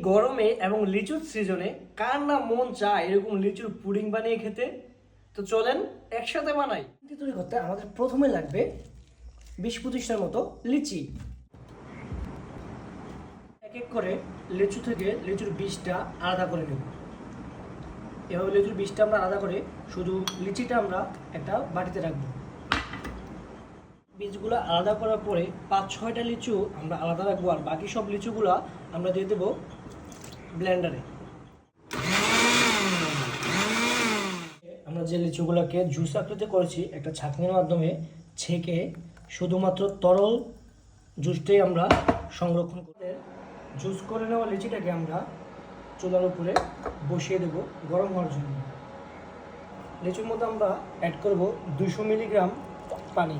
গরমে এবং লিচুর সিজনে কার না মন চায় এরকম লিচুর পুডিং বানিয়ে খেতে? তো চলেন একসাথে বানাই। তৈরি করতে আমাদের প্রথমে লাগবে 20-25টার মতো লিচি। এক এক করে লিচু থেকে লিচুর বীজটা আলাদা করে নেব। এভাবে লিচুর বীজটা আমরা আলাদা করে শুধু লিচিটা আমরা একটা বাটিতে রাখবো। বীজগুলো আলাদা করার পরে 5-6টা লিচু আমরা আলাদা রাখবো, আর বাকি সব লিচুগুলো আমরা দিয়ে দেবো ব্লেন্ডারে। আমরা যে লিচুগুলোকে জুস আকৃতি করেছি একটা ছাঁকনির মাধ্যমে ছেঁকে শুধুমাত্র তরল জুসটাই আমরা সংরক্ষণ করে জুস করে নেওয়া লিচিটাকে আমরা চুলার উপরে বসিয়ে দেব গরম হওয়ার জন্য। লিচুর মধ্যে আমরা অ্যাড করব 200 মিলিগ্রাম পানি।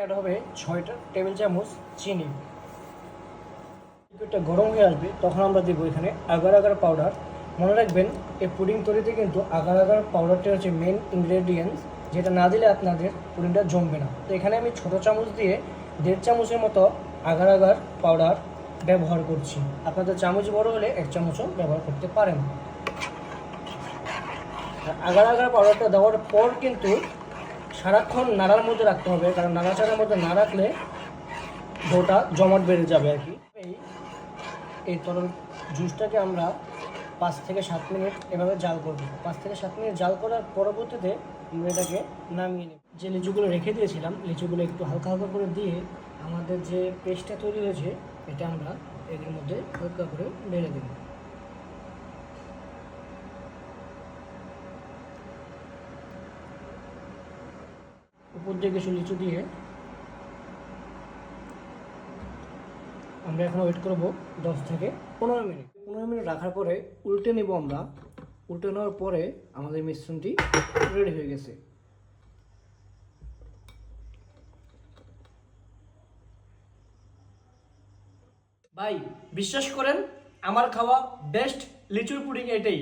অ্যাড হবে 6 টেবিল চামচ চিনি। লিকুইডটা গরম হয়ে আসবে তখন আমরা দেবো এখানে আগার আগার পাউডার। মনে রাখবেন এই পুডিং তৈরিতে কিন্তু আগার আগার পাউডারটা হচ্ছে মেন ইনগ্রেডিয়েন্টস, যেটা না দিলে আপনাদের পুডিংটা জমবে না। তো এখানে আমি ছোটো চামচ দিয়ে 1.5 চামচের মতো আগার আগার পাউডার ব্যবহার করছি। আপনাদের চামচ বড় হলে 1 চামচও ব্যবহার করতে পারেন। আগার আগার পাউডারটা দেওয়ার পর কিন্তু সারাক্ষণ নাড়ার মধ্যে রাখতে হবে, কারণ নাড়াচাড়ার মধ্যে না রাখলে ডোটা জমাট বেড়ে যাবে আর কি। এই তরল জুসটাকে আমরা 5 থেকে 7 মিনিট এভাবে জাল করব। 5 থেকে 7 মিনিট জাল করার পরবর্তীতে আমরা এটাকে নামিয়ে নেব। যে লিচুগুলো রেখে দিয়েছিলাম লিচুগুলো একটু হালকা হালকা করে দিয়ে আমাদের যে পেস্টটা তৈরি হয়েছে এটা আমরা এর মধ্যে হালকা করে ঢেলে দেব। উপর দিয়ে কিছু লিচু দিয়ে আমরা এখন ওয়েট করব 10 থেকে 15 মিনিট। 15 মিনিট রাখার পরে উল্টে নেব আমরা। উল্টে নেওয়ার পরে আমাদের মিশ্রণটি রেডি হয়ে গেছে। ভাই বিশ্বাস করেন আমার খাওয়া বেস্ট লিচুর পুডিং এটাই।